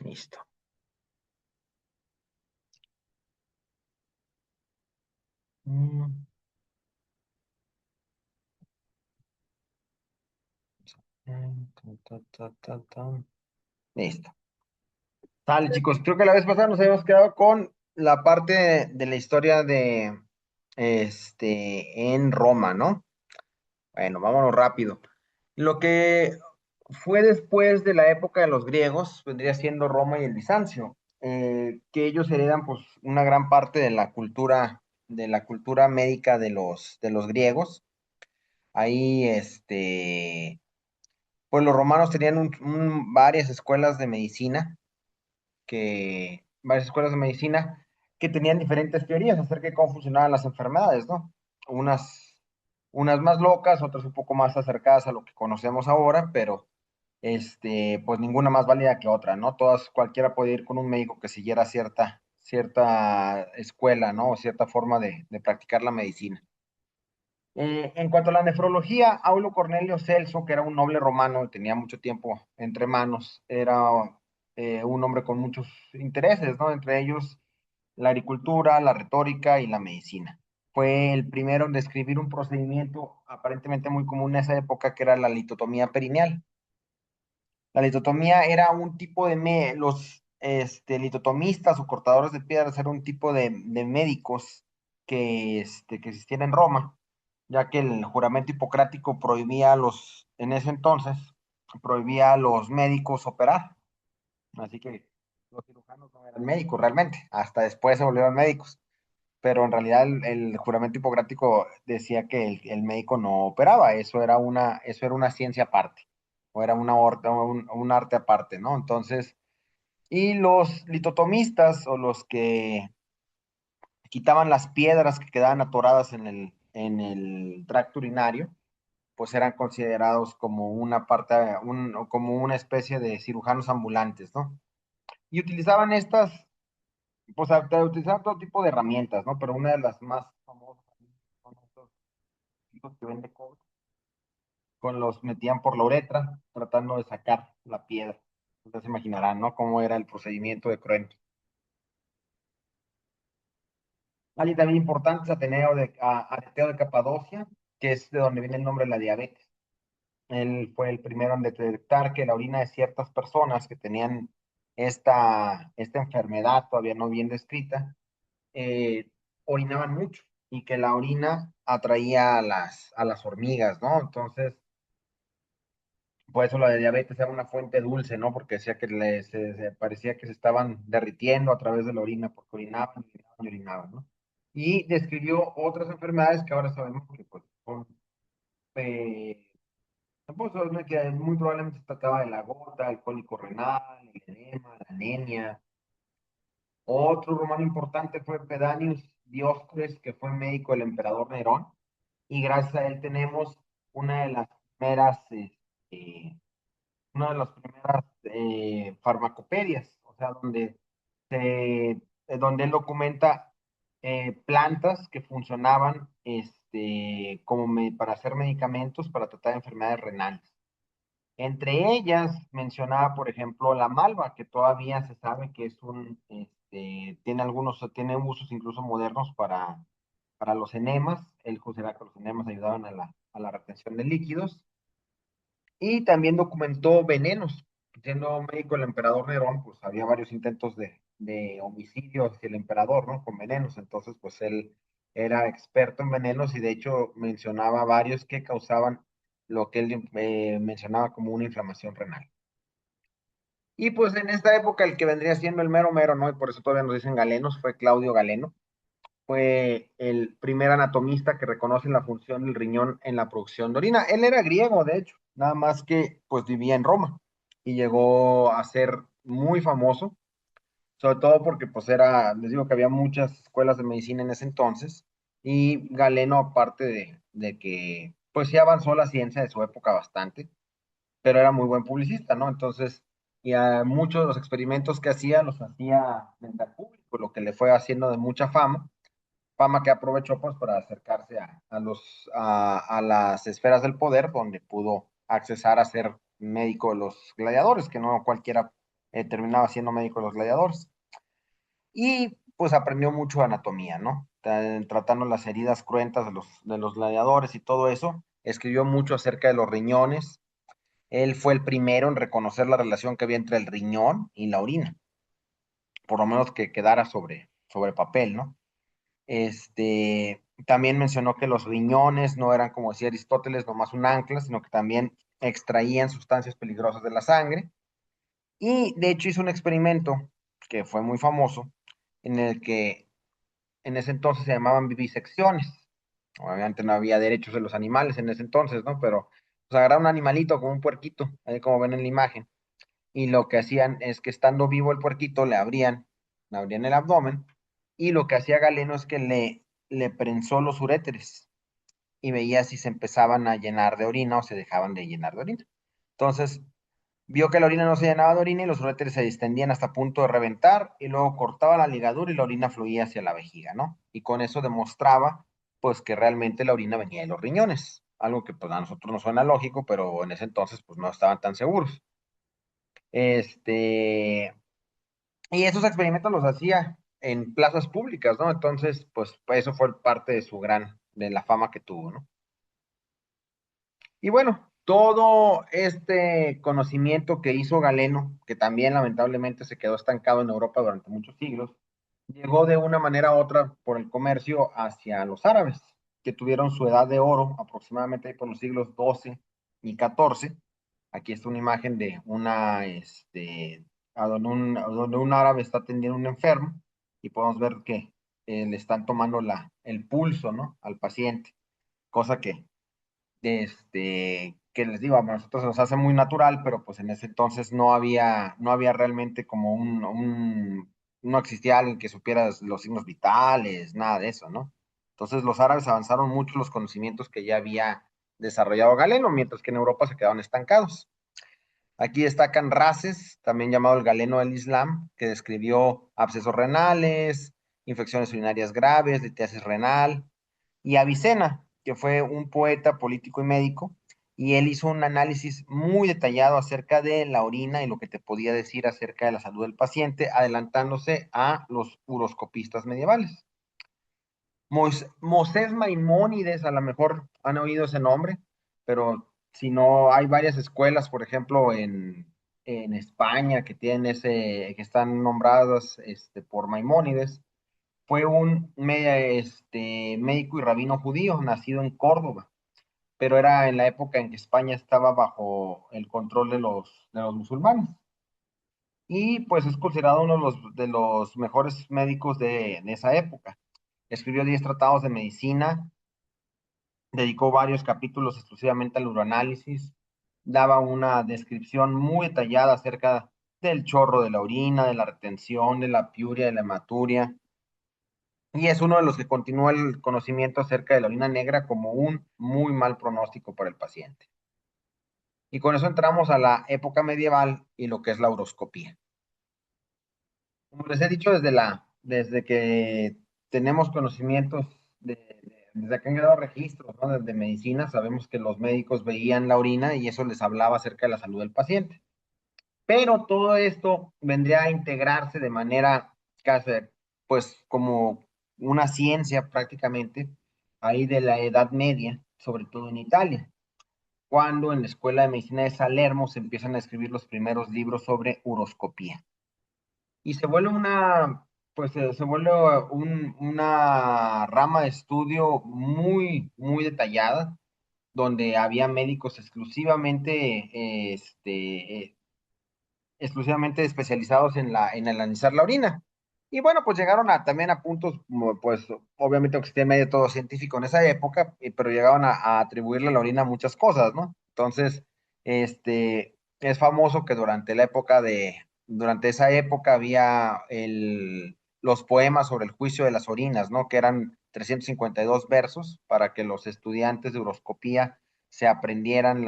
Listo. Mm, Listo. Sale, chicos. Creo que la vez pasada nos habíamos quedado con la parte de la historia de en Roma, ¿no? Bueno, vámonos rápido. Lo que fue después de la época de los griegos vendría siendo Roma y el Bizancio, que ellos heredan pues una gran parte de la cultura médica de los griegos. Ahí, pues los romanos tenían varias escuelas de medicina varias escuelas de medicina que tenían diferentes teorías acerca de cómo funcionaban las enfermedades, ¿no? Unas, unas más locas, otras un poco más acercadas a lo que conocemos ahora, pero pues ninguna más válida que otra, ¿no? Todas, cualquiera puede ir con un médico que siguiera cierta escuela, ¿no? O cierta forma de practicar la medicina. En cuanto a la nefrología, Aulo Cornelio Celso, que era un noble romano, tenía mucho tiempo entre manos, era un hombre con muchos intereses, ¿no? Entre ellos la agricultura, la retórica y la medicina. Fue el primero en describir un procedimiento aparentemente muy común en esa época, que era la litotomía perineal. La litotomía era un tipo los litotomistas o cortadores de piedras era un tipo de médicos que existían en Roma, ya que el juramento hipocrático prohibía en ese entonces, prohibía a los médicos operar. Así que los cirujanos no eran médicos realmente, hasta después se volvieron médicos. Pero en realidad el juramento hipocrático decía que el médico no operaba, eso era una ciencia aparte, o era un arte aparte, ¿no? Entonces, y los litotomistas o los que quitaban las piedras que quedaban atoradas en el tracto urinario, pues eran considerados como como una especie de cirujanos ambulantes, ¿no? Y utilizaban pues utilizaban todo tipo de herramientas, ¿no? Pero una de las más famosas son estos tipos que venden cobre, con los metían por la uretra, tratando de sacar la piedra. Ustedes se imaginarán, ¿no? Cómo era el procedimiento de Cruento. Alguien también importante es Areteo de Capadocia, que es de donde viene el nombre de la diabetes. Él fue el primero en detectar que la orina de ciertas personas que tenían esta enfermedad todavía no bien descrita, eh, orinaban mucho y que la orina atraía a a las hormigas, ¿no? Entonces, por eso la de diabetes era una fuente dulce, ¿no? Porque decía que se parecía que se estaban derritiendo a través de la orina, porque orinaban, orinaban y orinaban, ¿no? Y describió otras enfermedades que ahora sabemos que pues, son, eh, tampoco sabemos que muy probablemente se trataba de la gota, el cólico renal, el edema, la anemia. Otro romano importante fue Pedanius Dioscures, que fue médico del emperador Nerón, y gracias a él tenemos una de las primeras, una de las primeras farmacopedias, o sea, donde él documenta plantas que funcionaban para hacer medicamentos para tratar enfermedades renales. Entre ellas mencionaba, por ejemplo, la malva, que todavía se sabe que tiene usos incluso modernos para los enemas. Él considera que los enemas ayudaban a a la retención de líquidos. Y también documentó venenos. Siendo médico el emperador Nerón, pues había varios intentos de homicidio hacia el emperador, ¿no? Con venenos. Entonces, pues él era experto en venenos y de hecho mencionaba varios que causaban lo que él mencionaba como una inflamación renal. Y pues en esta época el que vendría siendo el mero mero, ¿no? Y por eso todavía nos dicen galenos, fue Claudio Galeno. Fue el primer anatomista que reconoce la función del riñón en la producción de orina. Él era griego, de hecho, nada más que pues vivía en Roma y llegó a ser muy famoso, sobre todo porque pues les digo que había muchas escuelas de medicina en ese entonces y Galeno, aparte de que pues sí avanzó la ciencia de su época bastante, pero era muy buen publicista, ¿no? Entonces, y a muchos de los experimentos que hacía los hacía frente al público, lo que le fue haciendo de mucha fama que aprovechó pues para acercarse a las esferas del poder donde pudo accesar a ser médico de los gladiadores, que no cualquiera terminaba siendo médico de los gladiadores. Y pues aprendió mucho de anatomía, ¿no? Tratando las heridas cruentas de los gladiadores y todo eso. Escribió mucho acerca de los riñones. Él fue el primero en reconocer la relación que había entre el riñón y la orina, por lo menos que quedara sobre papel, ¿no? También mencionó que los riñones no eran, como decía Aristóteles, nomás un ancla, sino que también extraían sustancias peligrosas de la sangre. Y de hecho hizo un experimento que fue muy famoso, en el que en ese entonces se llamaban vivisecciones. Obviamente no había derechos de los animales en ese entonces, ¿no? Pero pues agarraron un animalito como un puerquito, ahí como ven en la imagen, y lo que hacían es que estando vivo el puerquito le abrían el abdomen, y lo que hacía Galeno es que le prensó los uréteres y veía si se empezaban a llenar de orina o se dejaban de llenar de orina. Entonces, vio que la orina no se llenaba de orina y los uréteres se distendían hasta punto de reventar y luego cortaba la ligadura y la orina fluía hacia la vejiga, ¿no? Y con eso demostraba, pues, que realmente la orina venía de los riñones, algo que pues a nosotros nos suena lógico, pero en ese entonces pues no estaban tan seguros. Este, y esos experimentos los hacía en plazas públicas, ¿no? Entonces, pues eso fue parte de de la fama que tuvo, ¿no? Y bueno, todo este conocimiento que hizo Galeno, que también lamentablemente se quedó estancado en Europa durante muchos siglos, llegó de una manera u otra por el comercio hacia los árabes, que tuvieron su edad de oro aproximadamente por los siglos XII y XIV. Aquí está una imagen de a donde un árabe está atendiendo a un enfermo y podemos ver que le están tomando el pulso, ¿no? Al paciente, cosa que les digo, a nosotros se nos hace muy natural, pero pues en ese entonces no había realmente como no existía alguien que supiera los signos vitales, nada de eso, ¿no? Entonces los árabes avanzaron mucho los conocimientos que ya había desarrollado Galeno, mientras que en Europa se quedaron estancados. Aquí destacan Races, también llamado el Galeno del Islam, que describió abscesos renales, infecciones urinarias graves, litiasis renal, y Avicena, que fue un poeta, político y médico, y él hizo un análisis muy detallado acerca de la orina y lo que te podía decir acerca de la salud del paciente, adelantándose a los uroscopistas medievales. Mosés Maimónides, a lo mejor han oído ese nombre, pero si no, hay varias escuelas, por ejemplo, en España que tienen que están nombradas por Maimónides. Fue un médico y rabino judío, nacido en Córdoba, pero era en la época en que España estaba bajo el control de los musulmanes. Y pues es considerado uno de los mejores médicos de esa época. Escribió 10 tratados de medicina, dedicó varios capítulos exclusivamente al uroanálisis, daba una descripción muy detallada acerca del chorro de la orina, de la retención, de la piuria, de la hematuria, y es uno de los que continúa el conocimiento acerca de la orina negra como un muy mal pronóstico para el paciente. Y con eso entramos a la época medieval y lo que es la uroscopía. Como les he dicho, desde que tenemos conocimientos, desde que han quedado registros, ¿no? Desde medicina, sabemos que los médicos veían la orina y eso les hablaba acerca de la salud del paciente. Pero todo esto vendría a integrarse de manera casi, pues, como una ciencia prácticamente, ahí de la Edad Media, sobre todo en Italia, cuando en la Escuela de Medicina de Salermo se empiezan a escribir los primeros libros sobre uroscopía. Y se vuelve se vuelve una rama de estudio muy, muy detallada, donde había médicos exclusivamente especializados en analizar la orina. Y bueno, pues llegaron también a puntos, pues obviamente no existía método científico en esa época, pero llegaban a atribuirle a la orina muchas cosas, ¿no? Entonces, es famoso que durante esa época había los poemas sobre el juicio de las orinas, ¿no? Que eran 352 versos para que los estudiantes de uroscopía se aprendieran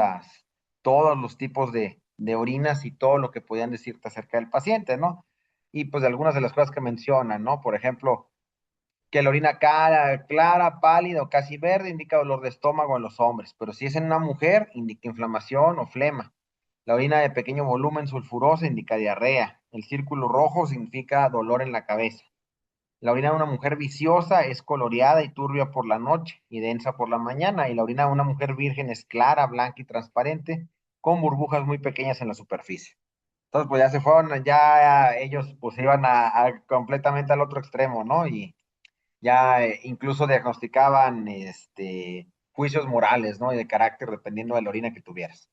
todos los tipos de orinas y todo lo que podían decirte acerca del paciente, ¿no? Y pues algunas de las cosas que mencionan, ¿no? Por ejemplo, que la orina clara, pálida o casi verde indica dolor de estómago en los hombres, pero si es en una mujer, indica inflamación o flema. La orina de pequeño volumen sulfurosa indica diarrea. El círculo rojo significa dolor en la cabeza. La orina de una mujer viciosa es coloreada y turbia por la noche y densa por la mañana. Y la orina de una mujer virgen es clara, blanca y transparente, con burbujas muy pequeñas en la superficie. Entonces, pues ya se fueron, ya ellos pues iban completamente al otro extremo, ¿no? Y ya incluso diagnosticaban juicios morales, ¿no? Y de carácter dependiendo de la orina que tuvieras.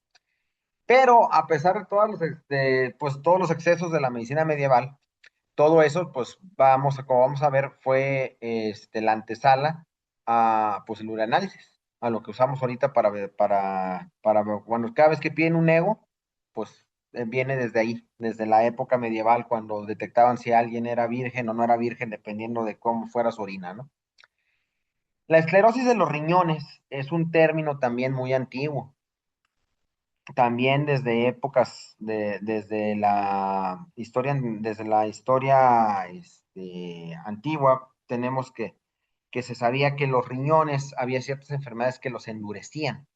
Pero a pesar de pues, todos los excesos de la medicina medieval, todo eso, pues como vamos a ver, fue la antesala a pues, el uranálisis, a lo que usamos ahorita cuando cada vez que piden un ego, pues viene desde ahí, desde la época medieval, cuando detectaban si alguien era virgen o no era virgen, dependiendo de cómo fuera su orina, ¿no? La esclerosis de los riñones es un término también muy antiguo. También desde desde la historia antigua, tenemos que se sabía que los riñones, había ciertas enfermedades que los endurecían.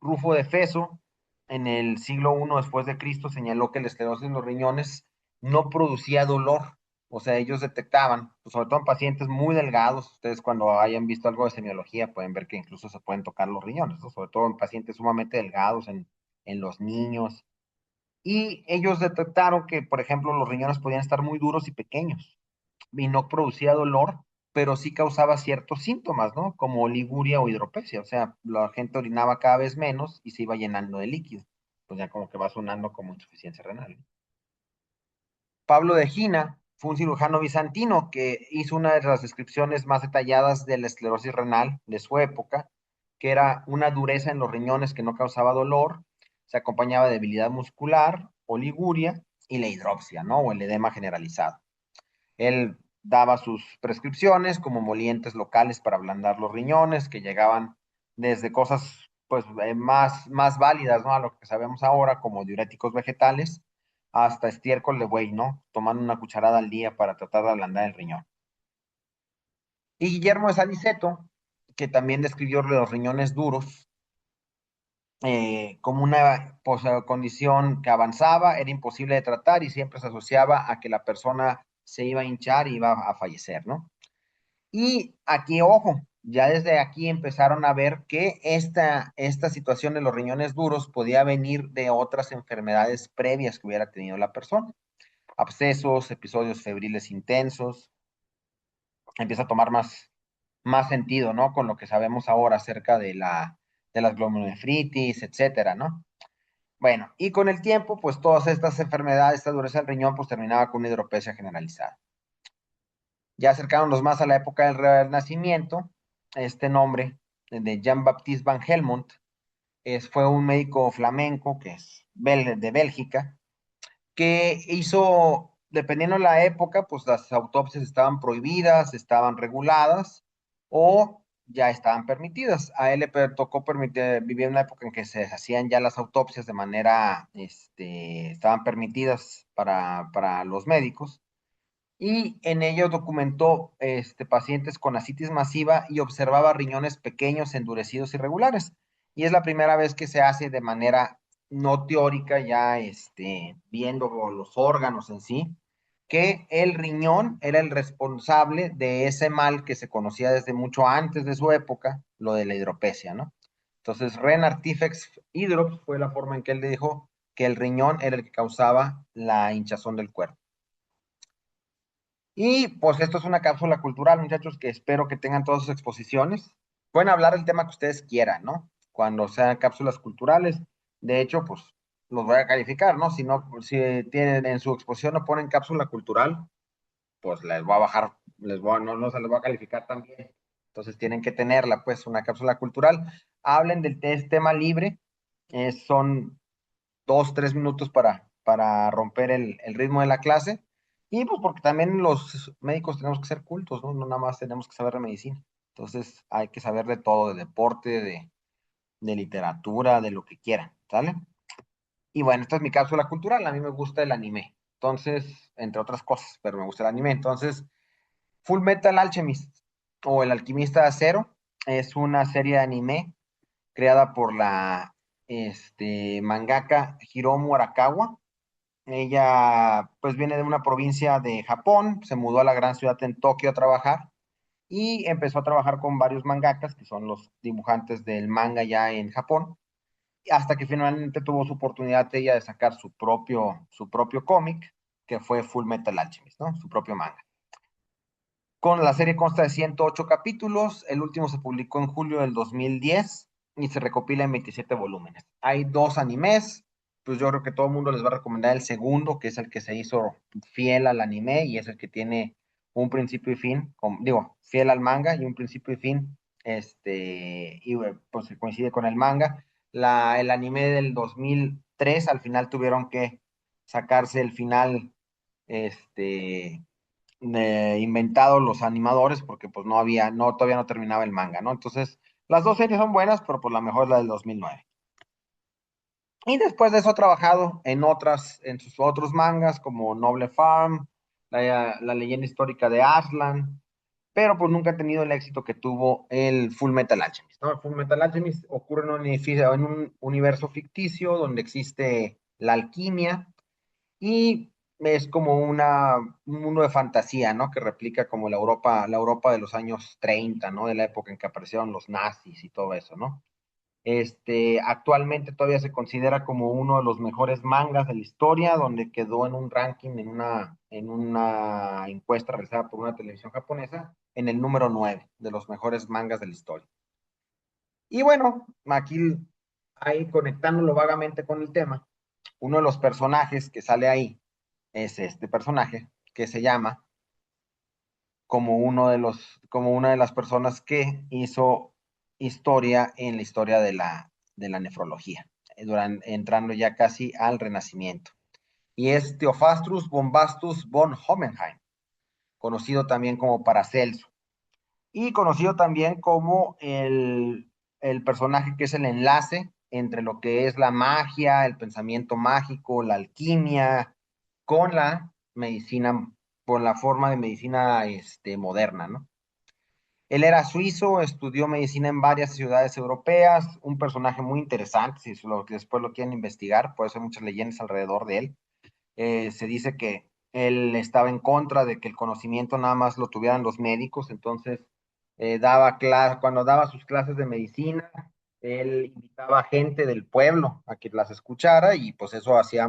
Rufo de Feso, en el siglo I después de Cristo, señaló que la esclerosis en los riñones no producía dolor. O sea, ellos detectaban, pues, sobre todo en pacientes muy delgados, ustedes cuando hayan visto algo de semiología pueden ver que incluso se pueden tocar los riñones, ¿no? Sobre todo en pacientes sumamente delgados, en los niños. Y ellos detectaron que, por ejemplo, los riñones podían estar muy duros y pequeños y no producía dolor, pero sí causaba ciertos síntomas, ¿no? Como oliguria o hidropesia, o sea, la gente orinaba cada vez menos y se iba llenando de líquido, pues ya como que va sonando como insuficiencia renal, ¿no? Pablo de Gina fue un cirujano bizantino que hizo una de las descripciones más detalladas de la esclerosis renal de su época, que era una dureza en los riñones que no causaba dolor, se acompañaba de debilidad muscular, oliguria y la hidropsia, ¿no? O el edema generalizado. Él daba sus prescripciones como molientes locales para ablandar los riñones, que llegaban desde cosas pues más válidas, ¿no? A lo que sabemos ahora, como diuréticos vegetales, hasta estiércol de buey, ¿no? Tomando una cucharada al día para tratar de ablandar el riñón. Y Guillermo de Saniceto, que también describió los riñones duros, como una condición que avanzaba, era imposible de tratar y siempre se asociaba a que la persona se iba a hinchar y iba a fallecer, ¿no? Y aquí, ojo, ya desde aquí empezaron a ver que esta situación de los riñones duros podía venir de otras enfermedades previas que hubiera tenido la persona. Abscesos, episodios febriles intensos, empieza a tomar más sentido, ¿no? Con lo que sabemos ahora acerca de las glomerulonefritis, etcétera, ¿no? Bueno, y con el tiempo, pues todas estas enfermedades, esta dureza del riñón, pues terminaba con una hidropesia generalizada. Ya acercándonos más a la época del Renacimiento, este nombre de Jean-Baptiste Van Helmont fue un médico flamenco que es de Bélgica, que hizo, dependiendo de la época, pues las autopsias estaban prohibidas, estaban reguladas o ya estaban permitidas. A él le tocó vivir en una época en que se hacían ya las autopsias de manera, estaban permitidas para los médicos y en ello documentó pacientes con ascitis masiva y observaba riñones pequeños, endurecidos y regulares. Y es la primera vez que se hace de manera no teórica, ya viendo los órganos en sí, que el riñón era el responsable de ese mal que se conocía desde mucho antes de su época, lo de la hidropesia, ¿no? Entonces, Ren Artifex Hydrops fue la forma en que él le dijo que el riñón era el que causaba la hinchazón del cuerpo. Y pues esto es una cápsula cultural, muchachos, que espero que tengan todas sus exposiciones. Pueden hablar del tema que ustedes quieran, ¿no? Cuando sean cápsulas culturales. De hecho, pues los voy a calificar, ¿no? Si no, si tienen en su exposición no ponen cápsula cultural, pues les voy a bajar, no se les va a calificar también. Entonces tienen que tenerla, pues, una cápsula cultural. Hablen del tema libre. Son 2, 3 minutos para romper el ritmo de la clase. Y pues porque también los médicos tenemos que ser cultos, ¿no? No nada más tenemos que saber de medicina. Entonces hay que saber de todo, de deporte, de literatura, de lo que quieran, ¿sale? Y bueno, esta es mi cápsula cultural. A mí me gusta el anime. Entonces, entre otras cosas, pero me gusta el anime. Entonces, Full Metal Alchemist o El Alquimista de Acero es una serie de anime creada por la mangaka Hiromu Arakawa. Ella pues viene de una provincia de Japón, se mudó a la gran ciudad en Tokio a trabajar y empezó a trabajar con varios mangakas, que son los dibujantes del manga ya en Japón, hasta que finalmente tuvo su oportunidad ella de sacar su propio cómic, que fue Full Metal Alchemist, ¿no? Su propio manga. La serie consta de 108 capítulos, el último se publicó en julio del 2010 y se recopila en 27 volúmenes. Hay dos animes, pues yo creo que todo el mundo les va a recomendar el segundo, que es el que se hizo fiel al anime y es el que tiene un principio y fin, digo, fiel al manga y un principio y fin, pues se coincide con el manga. El anime del 2003 al final tuvieron que sacarse el final, este, inventado los animadores porque pues todavía no terminaba el manga, ¿no? Entonces, las dos series son buenas, pero por la mejor es la del 2009. Y después de eso ha trabajado en sus otros mangas como Noble Farm, la leyenda histórica de Aslan, pero pues nunca ha tenido el éxito que tuvo el Full Metal Alchemist, ¿no? El Full Metal Alchemist ocurre en un universo ficticio donde existe la alquimia, y es como un mundo de fantasía, ¿no? Que replica como la Europa de los años 30, ¿no? De la época en que aparecieron los nazis y todo eso, ¿no? Actualmente todavía se considera como uno de los mejores mangas de la historia, donde quedó en un ranking, en una encuesta realizada por una televisión japonesa, en el número 9 de los mejores mangas de la historia. Y bueno, aquí, ahí conectándolo vagamente con el tema, uno de los personajes que sale ahí es este personaje que se llama como una de las personas que hizo historia en la historia de la nefrología, entrando ya casi al Renacimiento. Y es Theophrastus Bombastus von Hohenheim, conocido también como Paracelso, y conocido también como el personaje que es el enlace entre lo que es la magia, el pensamiento mágico, la alquimia, con la medicina, con la forma de medicina moderna, ¿no? Él era suizo, estudió medicina en varias ciudades europeas, un personaje muy interesante, si después lo quieren investigar, puede ser muchas leyendas alrededor de él. Se dice que él estaba en contra de que el conocimiento nada más lo tuvieran los médicos, entonces cuando daba sus clases de medicina, él invitaba a gente del pueblo a que las escuchara y pues eso hacía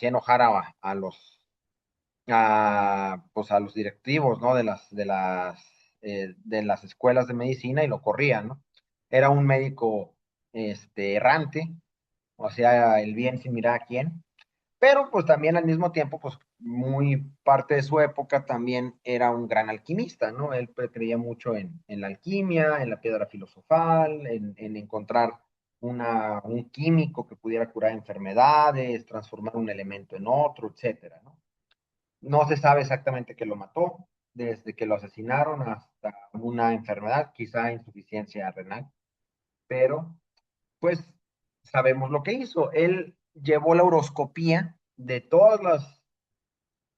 enojar pues a los directivos, ¿no? De las escuelas de medicina y lo corrían, ¿no? Era un médico errante, o sea, el bien sin mirar a quién, pero pues también al mismo tiempo, pues muy parte de su época también era un gran alquimista, ¿no? Él creía mucho en la alquimia, en la piedra filosofal, en encontrar un químico que pudiera curar enfermedades, transformar un elemento en otro, etcétera, ¿no? No se sabe exactamente qué lo mató, desde que lo asesinaron hasta una enfermedad, quizá insuficiencia renal, pero pues sabemos lo que hizo. Él llevó la horoscopía de todas las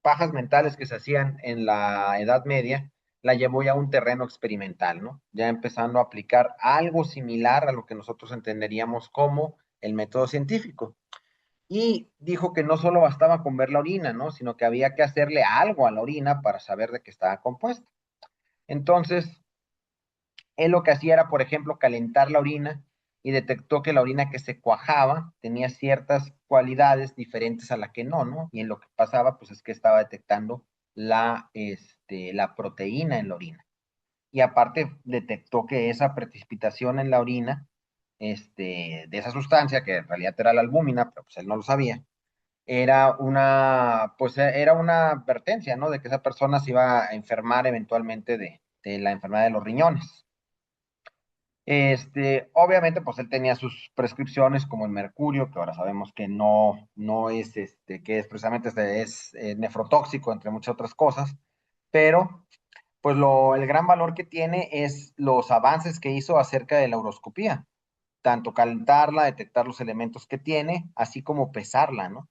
pajas mentales que se hacían en la Edad Media, la llevó ya a un terreno experimental, ¿no? Ya empezando a aplicar algo similar a lo que nosotros entenderíamos como el método científico. Y dijo que no solo bastaba con ver la orina, ¿no? Sino que había que hacerle algo a la orina para saber de qué estaba compuesta. Entonces, él lo que hacía era, por ejemplo, calentar la orina y detectó que la orina que se cuajaba tenía ciertas cualidades diferentes a la que no, ¿no? Y en lo que pasaba, pues es que estaba detectando la proteína en la orina. Y aparte detectó que esa precipitación en la orina, de esa sustancia, que en realidad era la albúmina, pero pues él no lo sabía, era una advertencia, ¿no? De que esa persona se iba a enfermar eventualmente de la enfermedad de los riñones. Obviamente, pues él tenía sus prescripciones como el mercurio, que ahora sabemos que no es, que es precisamente nefrotóxico, entre muchas otras cosas, pero pues el gran valor que tiene es los avances que hizo acerca de la horoscopía, tanto calentarla, detectar los elementos que tiene, así como pesarla, ¿no?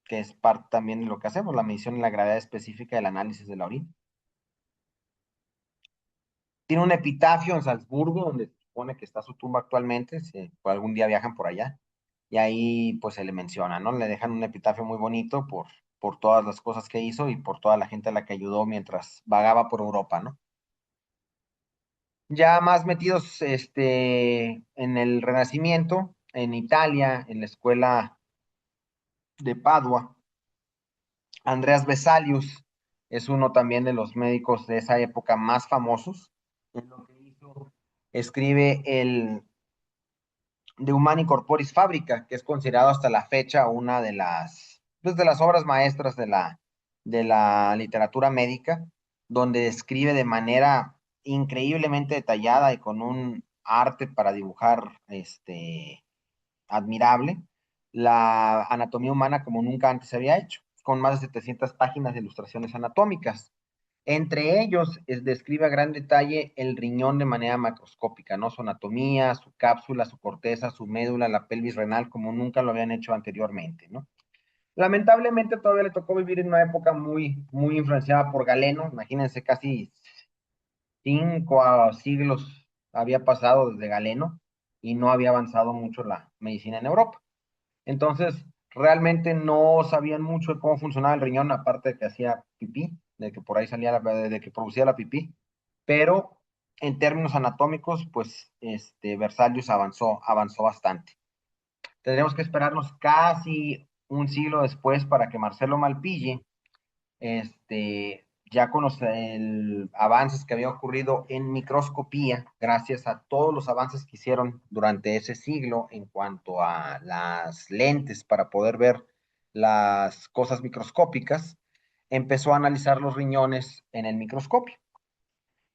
Que es parte también de lo que hacemos, la medición y la gravedad específica del análisis de la orina. Tiene un epitafio en Salzburgo, donde se supone que está su tumba actualmente, si algún día viajan por allá. y ahí pues se le menciona, ¿no? Le dejan un epitafio muy bonito por todas las cosas que hizo y por toda la gente a la que ayudó mientras vagaba por Europa, ¿no? Ya más metidos en el Renacimiento, en Italia, en la escuela de Padua, Andreas Vesalius es uno también de los médicos de esa época más famosos. En lo que hizo, escribe el De Humani Corporis Fabrica, que es considerado hasta la fecha una pues, de las obras maestras de la literatura médica, donde escribe de manera increíblemente detallada y con un arte para dibujar admirable la anatomía humana como nunca antes se había hecho, con más de 700 páginas de ilustraciones anatómicas. Entre ellos, describe a gran detalle el riñón de manera macroscópica, ¿no? Su anatomía, su cápsula, su corteza, su médula, la pelvis renal, como nunca lo habían hecho anteriormente, ¿no? Lamentablemente todavía le tocó vivir en una época muy influenciada por Galeno. Imagínense, casi 5 siglos había pasado desde Galeno y no había avanzado mucho la medicina en Europa. Entonces, realmente no sabían mucho de cómo funcionaba el riñón, aparte de que hacía pipí, de que por ahí salía, de que producía la pipí. Pero en términos anatómicos, pues, Versalius avanzó bastante. Tendremos que esperarnos casi un siglo después para que Marcelo Malpighi ya con los avances que había ocurrido en microscopía, gracias a todos los avances que hicieron durante ese siglo en cuanto a las lentes para poder ver las cosas microscópicas, empezó a analizar los riñones en el microscopio.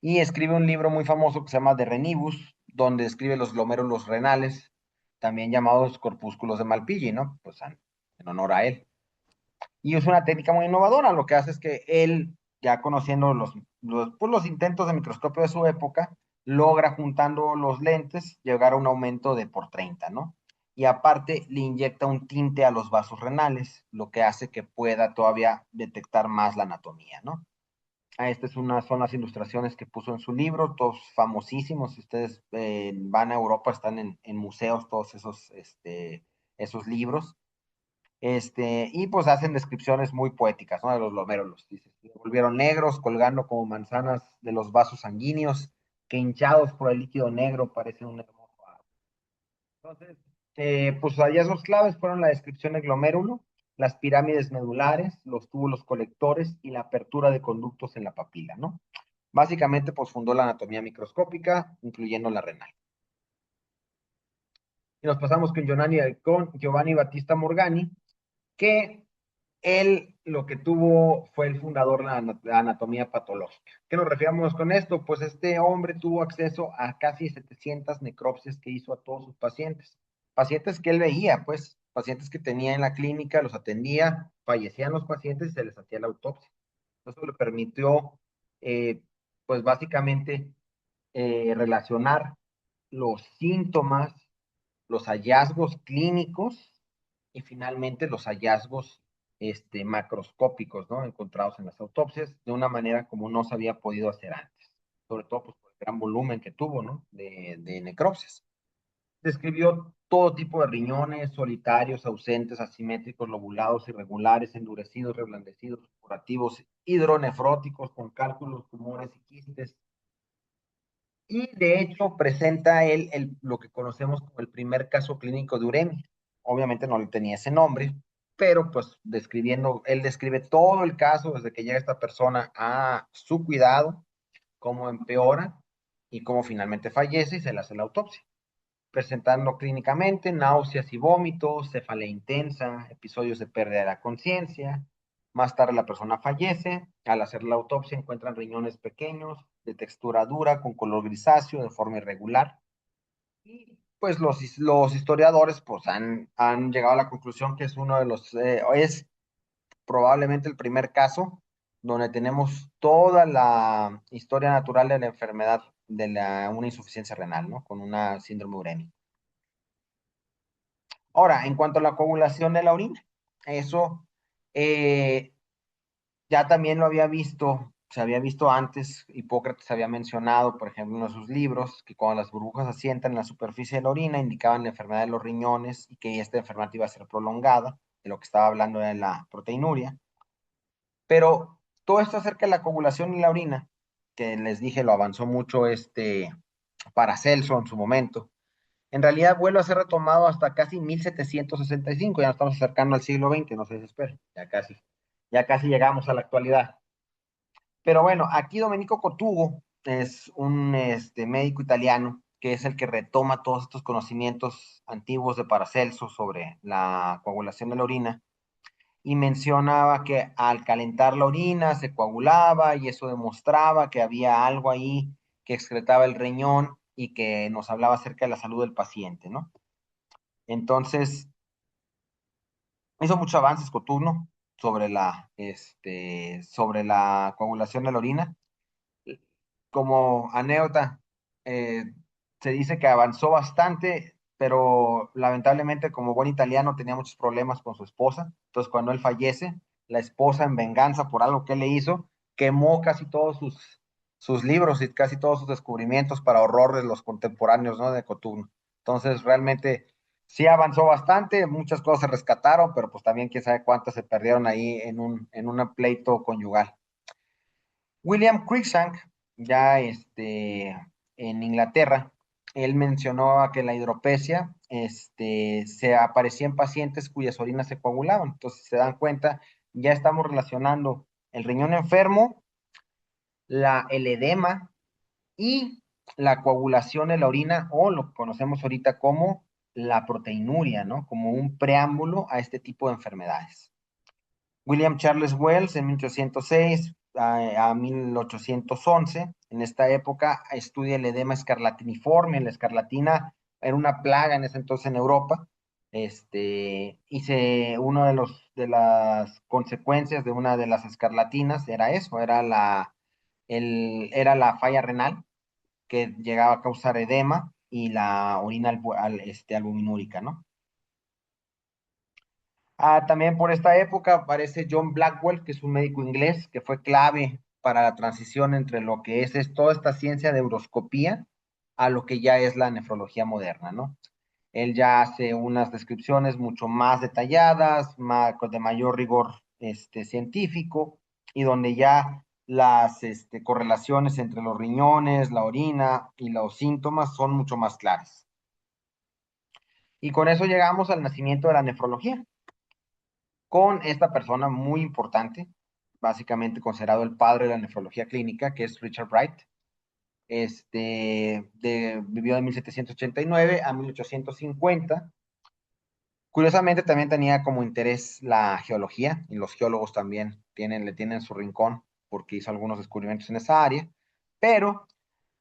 Y escribe un libro muy famoso que se llama De Renibus, donde describe los glomérulos renales, también llamados corpúsculos de Malpighi, ¿no? Pues en honor a él. Y es una técnica muy innovadora. Lo que hace es que él, ya conociendo pues los intentos de microscopio de su época, logra juntando los lentes llegar a un aumento de por 30, ¿no? Y aparte le inyecta un tinte a los vasos renales, lo que hace que pueda todavía detectar más la anatomía, ¿no? Son las ilustraciones que puso en su libro, todos famosísimos. Si ustedes van a Europa, están en museos todos esos libros. Y pues hacen descripciones muy poéticas, ¿no? De los glomérulos. Dice, se volvieron negros, colgando como manzanas de los vasos sanguíneos, que hinchados por el líquido negro parecen un hermoso árbol. Entonces, pues hallazgos claves fueron la descripción del glomérulo, las pirámides medulares, los túbulos colectores y la apertura de conductos en la papila, ¿no? Básicamente, pues fundó la anatomía microscópica, incluyendo la renal. Y nos pasamos con Giovanni Battista Morgani, que él lo que tuvo fue el fundador de la anatomía patológica. ¿Qué nos referimos con esto? Pues este hombre tuvo acceso a casi 700 necropsias que hizo a todos sus pacientes. Pacientes que él veía, pues, pacientes que tenía en la clínica, los atendía, fallecían los pacientes y se les hacía la autopsia. Eso le permitió, pues, básicamente relacionar los síntomas, los hallazgos clínicos y finalmente los hallazgos macroscópicos, ¿no? Encontrados en las autopsias de una manera como no se había podido hacer antes, sobre todo pues, por el gran volumen que tuvo, ¿no? De necropsias. Describió todo tipo de riñones, solitarios, ausentes, asimétricos, lobulados, irregulares, endurecidos, reblandecidos, curativos, hidronefróticos, con cálculos, tumores y quistes, y de hecho presenta él lo que conocemos como el primer caso clínico de uremia. Obviamente no le tenía ese nombre, pero pues él describe todo el caso desde que llega esta persona a su cuidado, cómo empeora y cómo finalmente fallece y se le hace la autopsia. Presentando clínicamente náuseas y vómitos, cefalea intensa, episodios de pérdida de la conciencia. Más tarde la persona fallece. Al hacer la autopsia encuentran riñones pequeños, de textura dura, con color grisáceo, de forma irregular. Y pues los historiadores pues han llegado a la conclusión que es es probablemente el primer caso donde tenemos toda la historia natural de la enfermedad de una insuficiencia renal, ¿no? Con una síndrome urémica. Ahora, en cuanto a la coagulación de la orina, eso eh, ya también lo había visto se había visto antes, Hipócrates había mencionado, por ejemplo, en uno de sus libros, que cuando las burbujas asientan en la superficie de la orina indicaban la enfermedad de los riñones y que esta enfermedad iba a ser prolongada, de lo que estaba hablando era la proteinuria. Pero todo esto acerca de la coagulación y la orina, que les dije lo avanzó mucho Paracelso en su momento, en realidad vuelve a ser retomado hasta casi 1765, ya nos estamos acercando al siglo XX, no se desesperen, ya casi llegamos a la actualidad. Pero bueno, aquí Domenico Cotugo es un médico italiano que es el que retoma todos estos conocimientos antiguos de Paracelso sobre la coagulación de la orina y mencionaba que al calentar la orina se coagulaba y eso demostraba que había algo ahí que excretaba el riñón y que nos hablaba acerca de la salud del paciente, ¿no? Entonces, hizo muchos avances Coturno sobre la coagulación de la orina. Como anécdota, eh, se dice que avanzó bastante, pero lamentablemente como buen italiano tenía muchos problemas con su esposa. Entonces cuando él fallece, la esposa en venganza por algo que le hizo, quemó casi todos sus libros y casi todos sus descubrimientos para horror de los contemporáneos, ¿no? De Cotugno. Entonces realmente sí avanzó bastante, muchas cosas se rescataron, pero pues también quién sabe cuántas se perdieron ahí en un pleito conyugal. William Cruikshank, ya en Inglaterra, él mencionó que la hidropesia se aparecía en pacientes cuyas orinas se coagulaban. Entonces, se dan cuenta, ya estamos relacionando el riñón enfermo, el edema y la coagulación de la orina, o lo que conocemos ahorita como la proteinuria, ¿no? Como un preámbulo a este tipo de enfermedades. William Charles Wells en 1806 a 1811. En esta época estudia el edema escarlatiniforme. La escarlatina era una plaga en ese entonces en Europa. Uno de las consecuencias de una de las escarlatinas era eso, era la falla renal que llegaba a causar edema y la orina albuminúrica, ¿no? También por esta época aparece John Blackwell, que es un médico inglés que fue clave para la transición entre lo que es toda esta ciencia de euroscopía a lo que ya es la nefrología moderna, ¿no? Él ya hace unas descripciones mucho más detalladas, de mayor rigor científico, y donde ya las correlaciones entre los riñones, la orina y los síntomas son mucho más claras. Y con eso llegamos al nacimiento de la nefrología con esta persona muy importante, básicamente considerado el padre de la nefrología clínica, que es Richard Wright. Vivió de 1789 a 1850. Curiosamente también tenía como interés la geología y los geólogos también le tienen su rincón porque hizo algunos descubrimientos en esa área, pero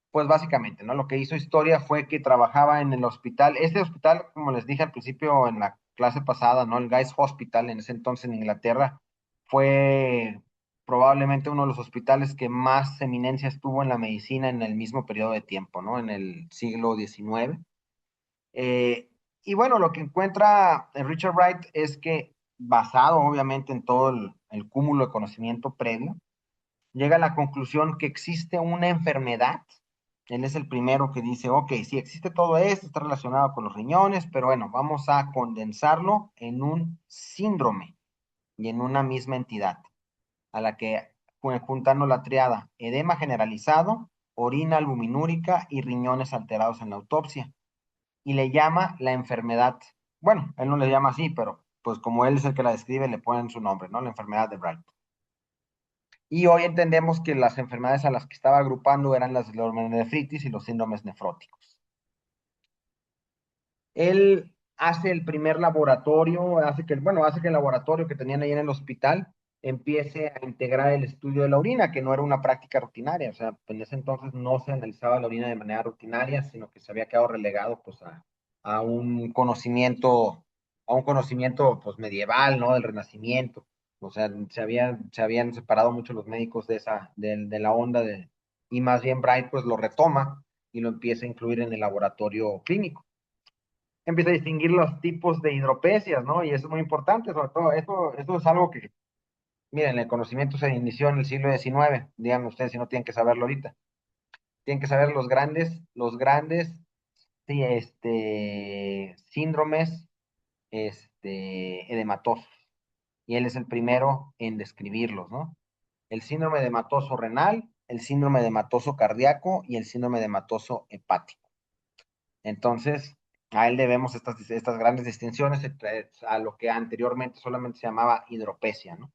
pues básicamente, ¿no? Lo que hizo historia fue que trabajaba en el hospital. Este hospital, como les dije al principio en la clase pasada, ¿no? El Guy's Hospital, en ese entonces en Inglaterra, fue probablemente uno de los hospitales que más eminencias tuvo en la medicina en el mismo periodo de tiempo, ¿no? En el siglo XIX. Eh, y bueno, lo que encuentra Richard Wright es que, basado obviamente en todo el cúmulo de conocimiento previo, llega a la conclusión que existe una enfermedad. Él es el primero que dice, ok, sí existe todo esto, está relacionado con los riñones, pero bueno, vamos a condensarlo en un síndrome y en una misma entidad, a la que juntando la triada edema generalizado, orina albuminúrica y riñones alterados en la autopsia. Y le llama la enfermedad, bueno, él no le llama así, pero pues como él es el que la describe, le ponen su nombre, ¿no? La enfermedad de Bright. Y hoy entendemos que las enfermedades a las que estaba agrupando eran las glomerulonefritis y los síndromes nefróticos. Él hace el primer laboratorio, hace que el laboratorio que tenían ahí en el hospital empiece a integrar el estudio de la orina, que no era una práctica rutinaria, o sea, en ese entonces no se analizaba la orina de manera rutinaria, sino que se había quedado relegado pues a un conocimiento, pues medieval, ¿no? Del Renacimiento. O sea, se habían separado mucho los médicos de la onda y más bien Bright pues lo retoma y lo empieza a incluir en el laboratorio clínico. Empieza a distinguir los tipos de hidropesias, ¿no? Y eso es muy importante, sobre todo, esto es algo que Miren, el conocimiento se inició en el siglo XIX. Díganme ustedes si no tienen que saberlo ahorita. Tienen que saber los grandes, sí, síndromes, edematosos. Y él es el primero en describirlos, ¿no? El síndrome edematoso renal, el síndrome edematoso cardíaco y el síndrome edematoso hepático. Entonces, a él debemos estas grandes distinciones a lo que anteriormente solamente se llamaba hidropesia, ¿no?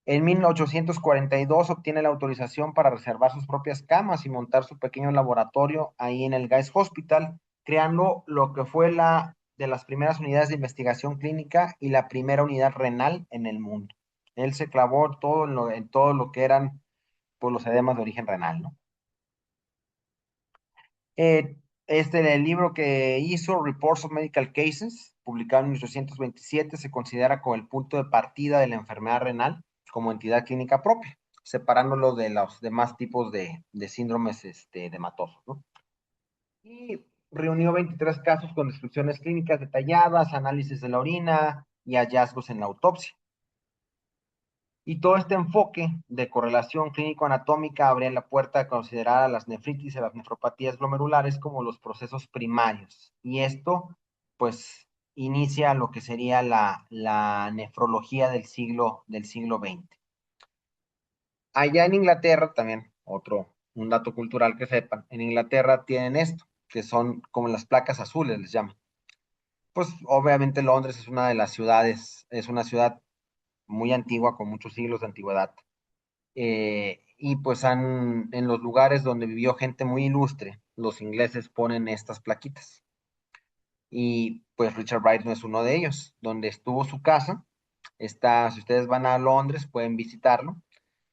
En 1842 obtiene la autorización para reservar sus propias camas y montar su pequeño laboratorio ahí en el Guy's Hospital, creando lo que fue la de las primeras unidades de investigación clínica y la primera unidad renal en el mundo. Él se clavó en todo lo que eran pues, los edemas de origen renal, ¿no? Eh, el libro que hizo, Reports of Medical Cases, publicado en 1827, se considera como el punto de partida de la enfermedad renal como entidad clínica propia, separándolo de los demás tipos de síndromes hematosos, ¿no? Y reunió 23 casos con descripciones clínicas detalladas, análisis de la orina y hallazgos en la autopsia. Y todo este enfoque de correlación clínico-anatómica abría la puerta a considerar a las nefritis y las nefropatías glomerulares como los procesos primarios. Y esto, pues, inicia lo que sería la nefrología del siglo XX. Allá en Inglaterra, también, un dato cultural que sepan, en Inglaterra tienen esto, que son como las placas azules, les llaman. Pues, obviamente, Londres es una de las ciudades, es una ciudad muy antigua, con muchos siglos de antigüedad. Y pues en los lugares donde vivió gente muy ilustre, los ingleses ponen estas plaquitas. Y pues Richard Wright no es uno de ellos. Donde estuvo su casa, si ustedes van a Londres, pueden visitarlo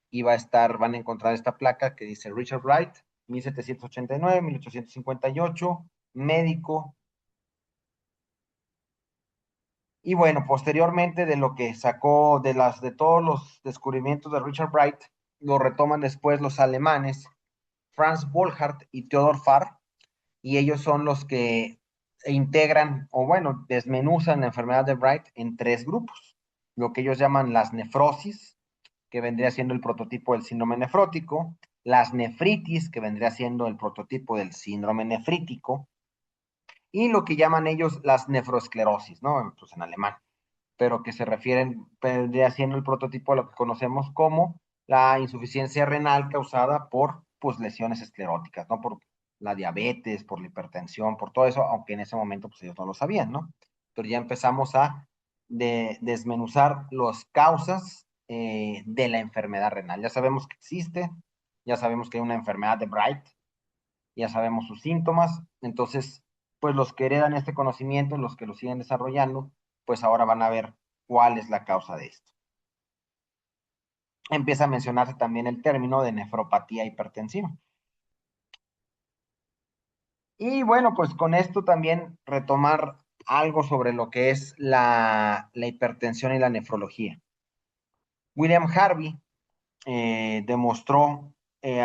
y van a encontrar esta placa que dice Richard Wright, 1789-1858, médico. Y bueno, posteriormente de lo que sacó de todos los descubrimientos de Richard Wright, lo retoman después los alemanes Franz Bollhardt y Theodor Farr, y ellos son los que integran, o bueno, desmenuzan la enfermedad de Bright en tres grupos. Lo que ellos llaman las nefrosis, que vendría siendo el prototipo del síndrome nefrótico, las nefritis, que vendría siendo el prototipo del síndrome nefrítico, y lo que llaman ellos las nefroesclerosis, ¿no? Pues en alemán, pero que vendría siendo el prototipo de lo que conocemos como la insuficiencia renal causada por pues, lesiones escleróticas, ¿no? Por la diabetes, por la hipertensión, por todo eso, aunque en ese momento pues ellos no lo sabían, ¿no? Pero ya empezamos a desmenuzar las causas de la enfermedad renal. Ya sabemos que existe, ya sabemos que hay una enfermedad de Bright, ya sabemos sus síntomas, entonces, pues los que heredan este conocimiento, los que lo siguen desarrollando, pues ahora van a ver cuál es la causa de esto. Empieza a mencionarse también el término de nefropatía hipertensiva. Y bueno, pues con esto también retomar algo sobre lo que es la hipertensión y la nefrología. William Harvey demostró,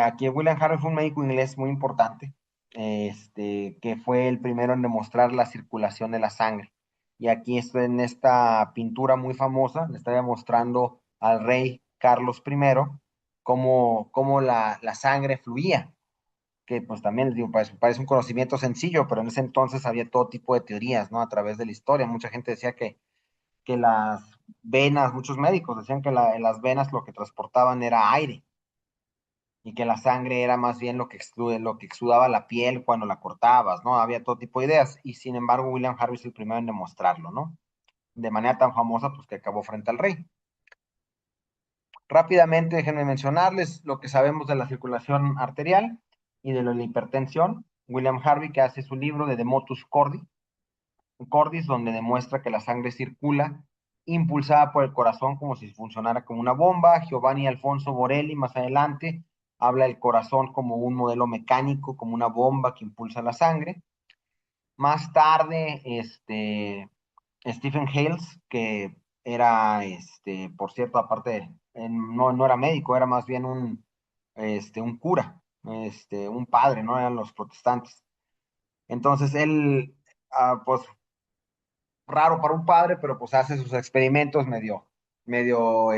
aquí William Harvey fue un médico inglés muy importante, que fue el primero en demostrar la circulación de la sangre. Y aquí en esta pintura muy famosa, le está demostrando al rey Carlos I cómo la sangre fluía, que pues también les digo, parece un conocimiento sencillo, pero en ese entonces había todo tipo de teorías, ¿no? A través de la historia. Mucha gente decía que las venas, muchos médicos decían que las venas lo que transportaban era aire y que la sangre era más bien lo que exudaba la piel cuando la cortabas, ¿no? Había todo tipo de ideas y sin embargo William Harvey es el primero en demostrarlo, ¿no? De manera tan famosa pues que acabó frente al rey. Rápidamente déjenme mencionarles lo que sabemos de la circulación arterial y de la hipertensión. William Harvey que hace su libro de Motus Cordis, donde demuestra que la sangre circula impulsada por el corazón como si funcionara como una bomba. Giovanni Alfonso Borelli, más adelante, habla del corazón como un modelo mecánico, como una bomba que impulsa la sangre. Más tarde, Stephen Hales, que era, por cierto, aparte, no era médico, era más bien un cura, un padre, ¿no? Eran los protestantes. Entonces él, pues raro para un padre, pero pues hace sus experimentos medio. medio,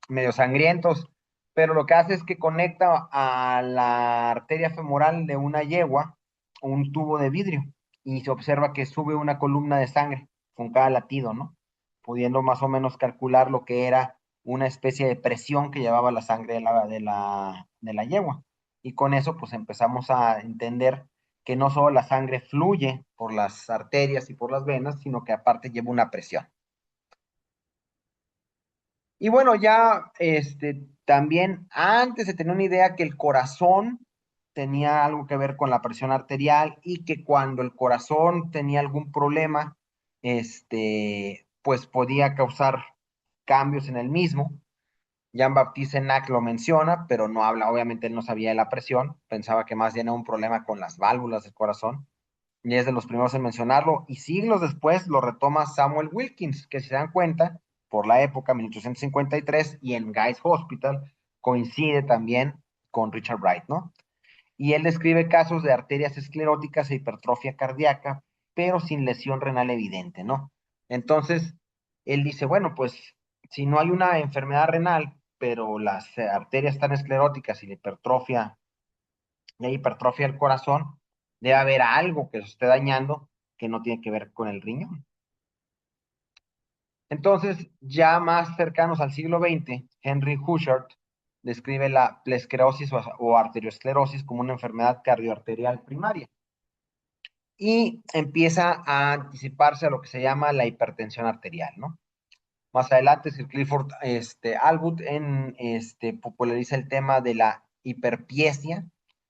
medio sangrientos, pero lo que hace es que conecta a la arteria femoral de una yegua un tubo de vidrio y se observa que sube una columna de sangre con cada latido, ¿no? Pudiendo más o menos calcular lo que era una especie de presión que llevaba la sangre de la yegua. Y con eso pues empezamos a entender que no solo la sangre fluye por las arterias y por las venas, sino que aparte lleva una presión. Y bueno, ya también antes se tenía una idea que el corazón tenía algo que ver con la presión arterial y que cuando el corazón tenía algún problema, pues podía causar cambios en el mismo. Jean-Baptiste Enac lo menciona, pero no habla, obviamente él no sabía de la presión, pensaba que más bien era un problema con las válvulas del corazón, y es de los primeros en mencionarlo, y siglos después lo retoma Samuel Wilkins, que si se dan cuenta, por la época, 1853, y en Guy's Hospital, coincide también con Richard Wright, ¿no? Y él describe casos de arterias escleróticas e hipertrofia cardíaca, pero sin lesión renal evidente, ¿no? Entonces, él dice, bueno, pues si no hay una enfermedad renal, pero las arterias están escleróticas y la hipertrofia del corazón, debe haber algo que se esté dañando que no tiene que ver con el riñón. Entonces, ya más cercanos al siglo XX, Henry Houchard describe la plesclerosis o arteriosclerosis como una enfermedad cardioarterial primaria y empieza a anticiparse a lo que se llama la hipertensión arterial, ¿no? Más adelante, Sir Clifford Allwood populariza el tema de la hiperpiesia,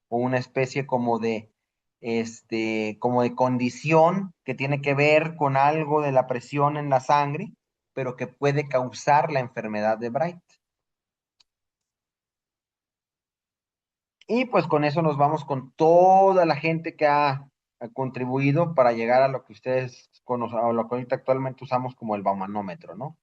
o una especie como de condición que tiene que ver con algo de la presión en la sangre, pero que puede causar la enfermedad de Bright. Y pues con eso nos vamos con toda la gente que ha contribuido para llegar a lo que ustedes conocen, a lo que ahorita actualmente usamos como el baumanómetro, ¿no?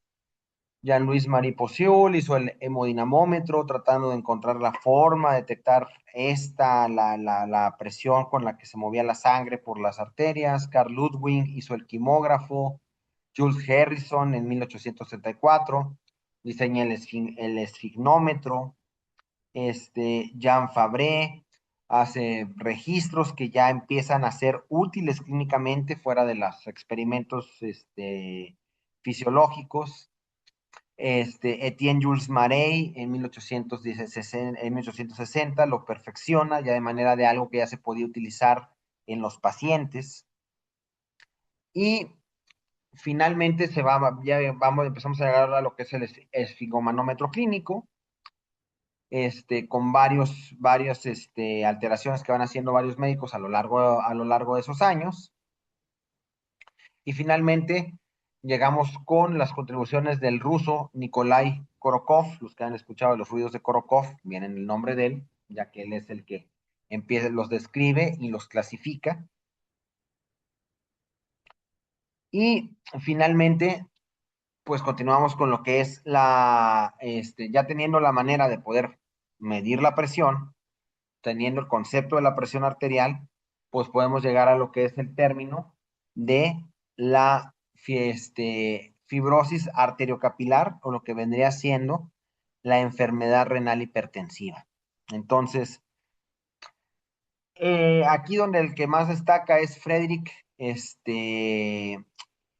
Jean-Louis Marie Pociol hizo el hemodinamómetro tratando de encontrar la forma de detectar la presión con la que se movía la sangre por las arterias. Carl Ludwig hizo el quimógrafo. Jules Harrison en 1874 diseña el esfignómetro. Jean Fabre hace registros que ya empiezan a ser útiles clínicamente fuera de los experimentos fisiológicos. Etienne Jules Marey en 1860 lo perfecciona ya de manera de algo que ya se podía utilizar en los pacientes. Y finalmente empezamos a llegar a lo que es el esfigomanómetro clínico, con varias alteraciones que van haciendo varios médicos a lo largo de esos años. Y finalmente llegamos con las contribuciones del ruso Nikolai Korokov. Los que han escuchado los ruidos de Korokov, vienen el nombre de él, ya que él es el que los describe y los clasifica. Y finalmente, pues continuamos con lo que es ya teniendo la manera de poder medir la presión, teniendo el concepto de la presión arterial, pues podemos llegar a lo que es el término de la fibrosis arteriocapilar, o lo que vendría siendo la enfermedad renal hipertensiva. Entonces, aquí donde el que más destaca es Frederick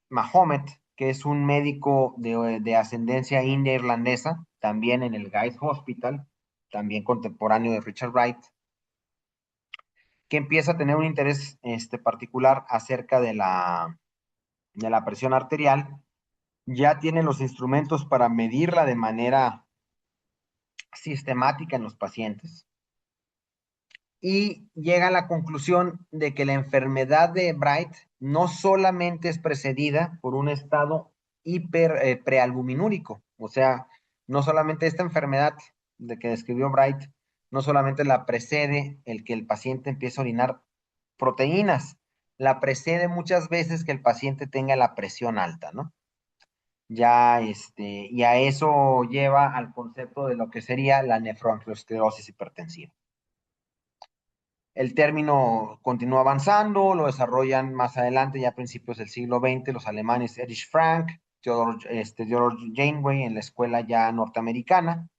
Mahomet, que es un médico de ascendencia india irlandesa, también en el Guy's Hospital, también contemporáneo de Richard Wright, que empieza a tener un interés particular acerca de la presión arterial. Ya tiene los instrumentos para medirla de manera sistemática en los pacientes y llega a la conclusión de que la enfermedad de Bright no solamente es precedida por un estado prealbuminúrico, o sea, no solamente esta enfermedad de que describió Bright, no solamente la precede el que el paciente empiece a orinar proteínas, la precede muchas veces que el paciente tenga la presión alta, ¿no? Ya, y a eso lleva al concepto de lo que sería la nefroangiosclerosis hipertensiva. El término continúa avanzando, lo desarrollan más adelante, ya a principios del siglo XX, los alemanes Erich Frank, George Janeway en la escuela ya norteamericana.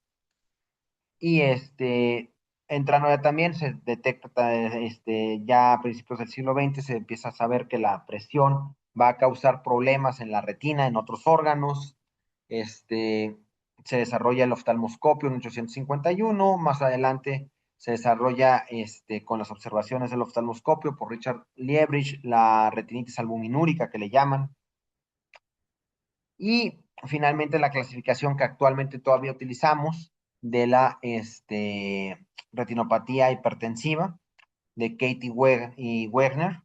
Y entrando ya también se detecta, ya a principios del siglo XX se empieza a saber que la presión va a causar problemas en la retina, en otros órganos. Se desarrolla el oftalmoscopio en 1851, más adelante se desarrolla con las observaciones del oftalmoscopio por Richard Liebridge, la retinitis albuminúrica que le llaman. Y finalmente la clasificación que actualmente todavía utilizamos de la retinopatía hipertensiva de Katie y Wegner.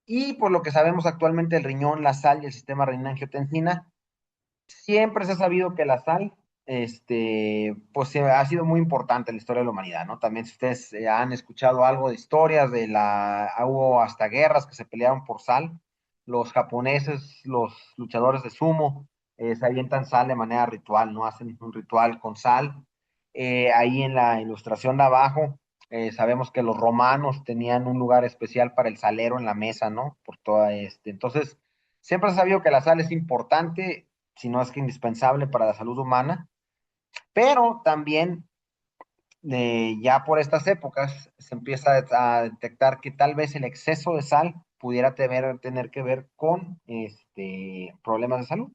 Y por lo que sabemos actualmente el riñón, la sal y el sistema renina-angiotensina, siempre se ha sabido que la sal, pues ha sido muy importante en la historia de la humanidad, ¿no? También si ustedes han escuchado algo de historias hubo hasta guerras que se pelearon por sal. Los japoneses, los luchadores de sumo, se avientan sal de manera ritual, ¿no? Hacen un ritual con sal. Ahí en la ilustración de abajo, sabemos que los romanos tenían un lugar especial para el salero en la mesa, ¿no? Por toda Entonces, siempre se ha sabido que la sal es importante, si no es que indispensable para la salud humana, pero también ya por estas épocas se empieza a detectar que tal vez el exceso de sal pudiera tener que ver con problemas de salud.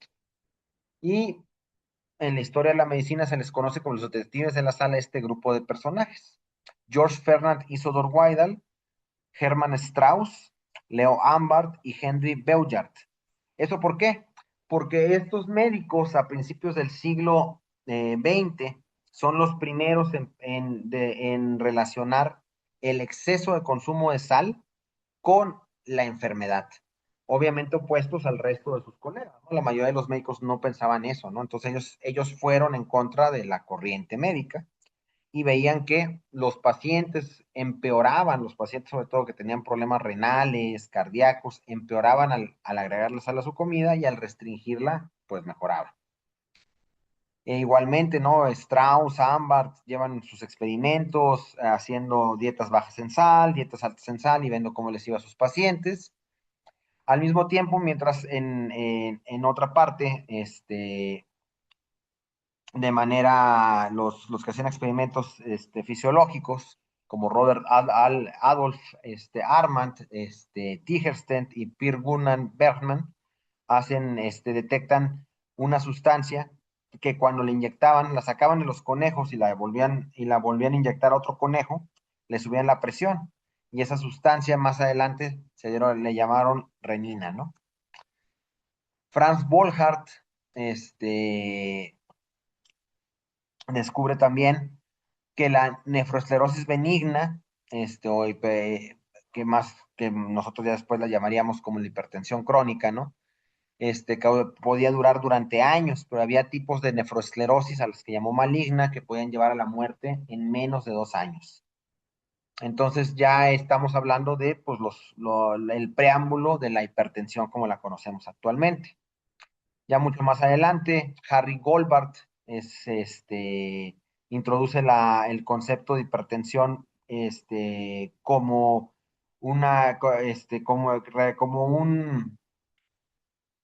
Y en la historia de la medicina se les conoce como los detectives de la sal a este grupo de personajes. George Fernand Isidor Weidel, Hermann Strauss, Leo Ambart y Henry Beujart. ¿Eso por qué? Porque estos médicos a principios del siglo XX son los primeros en relacionar el exceso de consumo de sal con la enfermedad. Obviamente opuestos al resto de sus colegas, ¿no? La mayoría de los médicos no pensaban eso, ¿no? Entonces ellos fueron en contra de la corriente médica y veían que los pacientes empeoraban, los pacientes sobre todo que tenían problemas renales, cardíacos, empeoraban al agregarle sal a su comida y al restringirla, pues mejoraba. Igualmente, ¿no? Strauss, Ambart llevan sus experimentos haciendo dietas bajas en sal, dietas altas en sal y viendo cómo les iba a sus pacientes. Al mismo tiempo, mientras en otra parte, de manera, los que hacían experimentos fisiológicos, como Adolf Armand, Tigerstent y Pierre Gunnar Bergman, detectan una sustancia que cuando le inyectaban, la sacaban de los conejos y la volvían a inyectar a otro conejo, le subían la presión. Y esa sustancia más adelante le llamaron renina, ¿no? Franz Bollhardt, descubre también que la nefroesclerosis benigna, que nosotros ya después la llamaríamos como la hipertensión crónica, ¿no? Que podía durar durante años, pero había tipos de nefroesclerosis a las que llamó maligna que podían llevar a la muerte en menos de 2 años. Entonces ya estamos hablando de pues, el preámbulo de la hipertensión como la conocemos actualmente. Ya mucho más adelante, Harry Goldbart introduce el concepto de hipertensión como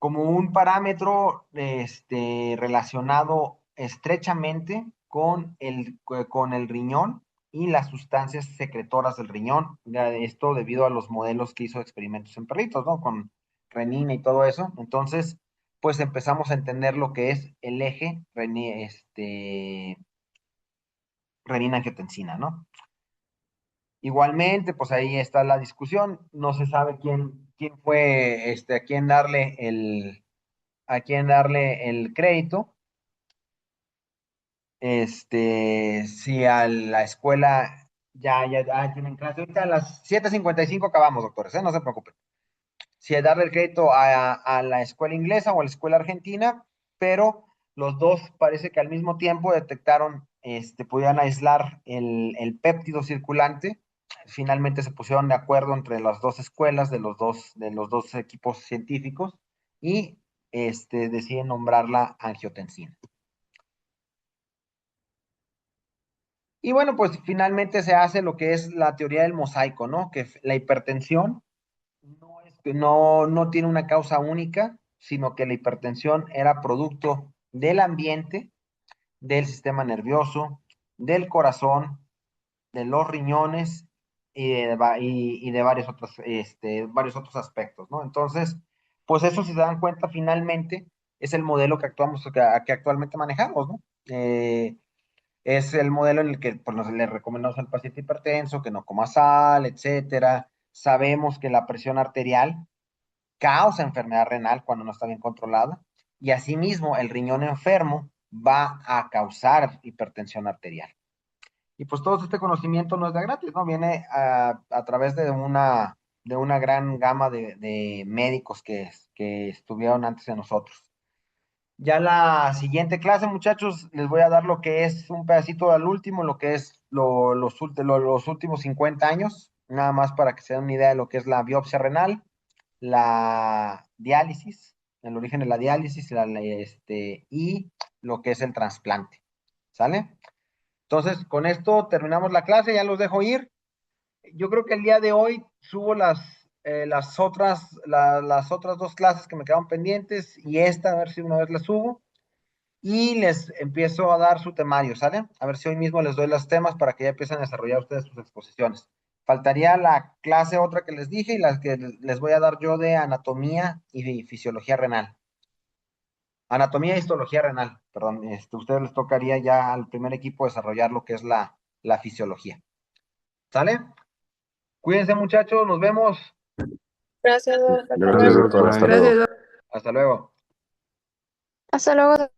como un parámetro relacionado estrechamente con el riñón y las sustancias secretoras del riñón. Esto debido a los modelos que hizo de experimentos en perritos, ¿no? Con renina y todo eso. Entonces, pues empezamos a entender lo que es el eje renina-angiotensina, ¿no? Igualmente, pues ahí está la discusión. No se sabe quién fue, a quién darle el crédito. Si a la escuela ya tienen clase. Ahorita a las 7:55 acabamos, doctores, ¿eh? No se preocupen. Si a darle el crédito a la escuela inglesa o a la escuela argentina, pero los dos parece que al mismo tiempo detectaron, podían aislar el péptido circulante. Finalmente se pusieron de acuerdo entre las dos escuelas de los dos equipos científicos y deciden nombrarla angiotensina. Y bueno, pues finalmente se hace lo que es la teoría del mosaico, ¿no? Que la hipertensión no tiene una causa única, sino que la hipertensión era producto del ambiente, del sistema nervioso, del corazón, de los riñones y de varios otros aspectos, ¿no? Entonces, pues eso, si se dan cuenta, finalmente es el modelo que actualmente manejamos, ¿no? Es el modelo en el que pues, le recomendamos al paciente hipertenso que no coma sal, etcétera. Sabemos que la presión arterial causa enfermedad renal cuando no está bien controlada, y asimismo el riñón enfermo va a causar hipertensión arterial. Y pues todo este conocimiento no es de gratis, ¿no? Viene a través de una gran gama de médicos que estuvieron antes de nosotros. Ya la siguiente clase, muchachos, les voy a dar lo que es un pedacito al último, lo que es los últimos 50 años, nada más para que se den una idea de lo que es la biopsia renal, la diálisis, el origen de la diálisis y lo que es el trasplante. ¿Sale? Entonces, con esto terminamos la clase, ya los dejo ir. Yo creo que el día de hoy subo las otras dos clases que me quedaron pendientes y esta, a ver si una vez la subo. Y les empiezo a dar su temario, ¿sale? A ver si hoy mismo les doy los temas para que ya empiecen a desarrollar ustedes sus exposiciones. Faltaría la clase otra que les dije y las que les voy a dar yo de anatomía y fisiología renal. Anatomía y histología renal, perdón. Ustedes les tocaría ya al primer equipo desarrollar lo que es la fisiología. ¿Sale? Cuídense, muchachos, nos vemos. Gracias, Eduardo. Hasta Gracias, luego. doctor. Hasta Gracias, luego. Eduardo. Hasta luego. Hasta luego.